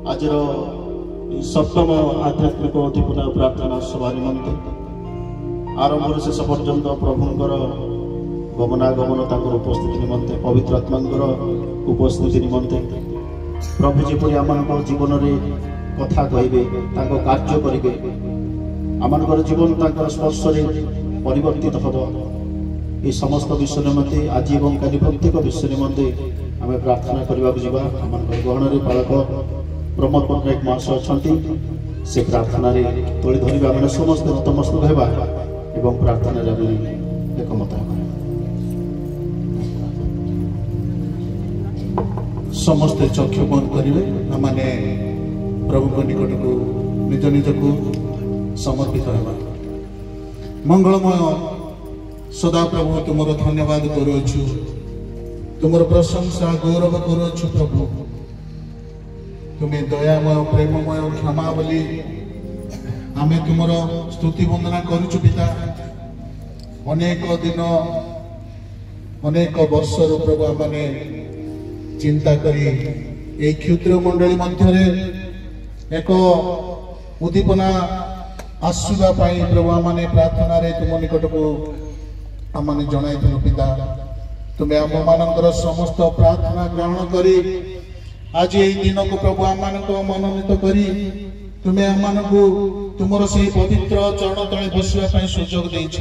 आज सप्तम आध्यात्मिक अधिपूर्ण प्रार्थना सभा निमंते आरंभ शेष पर्यंत प्रभुंकर गमनागमन उपस्थिति निमंते पवित्र आत्मांकर उपस्थिति निमंते प्रभु जेपरि आम जीवन में कथा कहे कार्य करेंगे आम जीवन स्पर्श परिवर्तित हम ये समस्त विषय निमंते आज एवं काली प्रत्येक विषय निमंते आम प्रार्थना करने गहन पालक प्रमोद पट्टनायक महाशय अच्छा से प्रार्थना तोली धरवा मैंने समस्त नतमस्तक होगा एवं प्रार्थना एकमत समस्त चक्षु बंद करेंगे मैंने प्रभु निकट को निज निज को समर्पित होगा। मंगलमय सदा प्रभु तुमर धन्यवाद करुछु तुमर प्रशंसा गौरव करुछु प्रभु तुम्हें दयामय प्रेममय क्षमा बोली आम तुमर स्तुति वंदना करुछु पिता अनेक दिन अनेक वर्ष प्रभु आमने चिंता करी ए क्षुद्र मंडली मध्य एक उद्दीपना आसवा प्रभु आमने प्रार्थना रे तुम निकट को आमने जणाइलु पिता तुम्हें आम मानकर समस्त प्रार्थना ग्रहण करी आज यही दिन को प्रभु आम मनोनीत करी तुम्हें आम तुमर से पवित्र चरण तले बसवा सुजोग देछ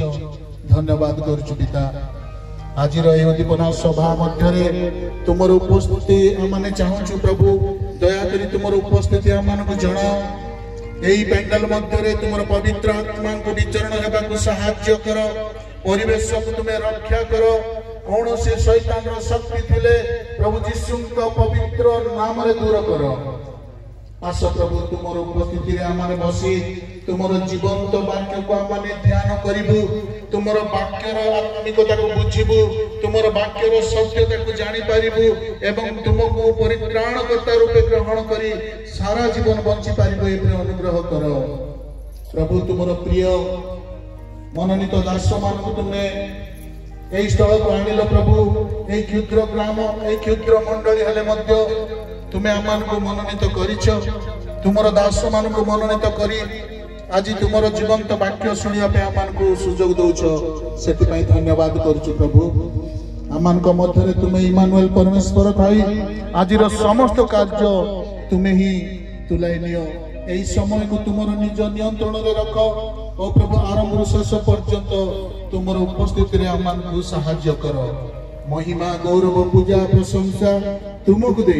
धन्यवाद करुछु पिता। आज उद्दीपना सभा मध्य तुमर उपस्थिति आम चाहूँ प्रभु दयाकोरी तुमर उपस्थिति आम जनाओ यही पेंडाल मध्य तुमर पवित्र आत्मा को विचरण होगा साहाय्य कर परिवेश को तुम्हें रक्षा कर कौन से शैतान शक्ति थिले प्रभु जीशु पवित्र नाम रे दूर कर आस प्रभु तुमर उपस्थिति रे आमाने बसी तुमर जीवंत वाक्य को आमाने ध्यान करिबु तुमर वाक्यर आत्मिकता को बुझिबु तुमर वाक्यर सत्यता को जानि पारिबु एवं तुमको परित्राणकर्ता रूपे ग्रहण करी सारा जीवन बंची पारिबु एपरे अनुग्रह कर प्रभु तुमर प्रिय मनोनीत दास मान को तुमने यही स्थल को आनिल प्रभु यही क्षुद्र ग्राम यही क्षुद्र मंडली हेले मध्य तुम्हें आम को मनोनीत करिछ तुमर दास मान को मनोनीत करी आज तुमर जीवंत वाक्य शुणिया पे आम को सुजोग दौछ से धन्यवाद करुछु प्रभु आम मध्य तुम्हें इमानुएल परमेश्वर थाई आज समस्त कार्य तुम्हें ही तुलाई नियो यही समय को तुमर निज नियंत्रण रे रख ओ प्रभु आरंभ शेष पर्यंत तुमर उपस्थिति रे आमान को साहाय्य कर महिमा गौरव पूजा प्रशंसा तुमको दे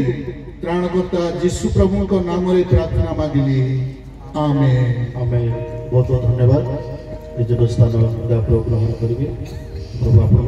त्राणकर्ता यीशु प्रभु को नाम रे प्रार्थना मांगिली आमेन आमेन। बहुत बहुत धन्यवाद निज स्थान ग्रहण करेंगे प्रभु।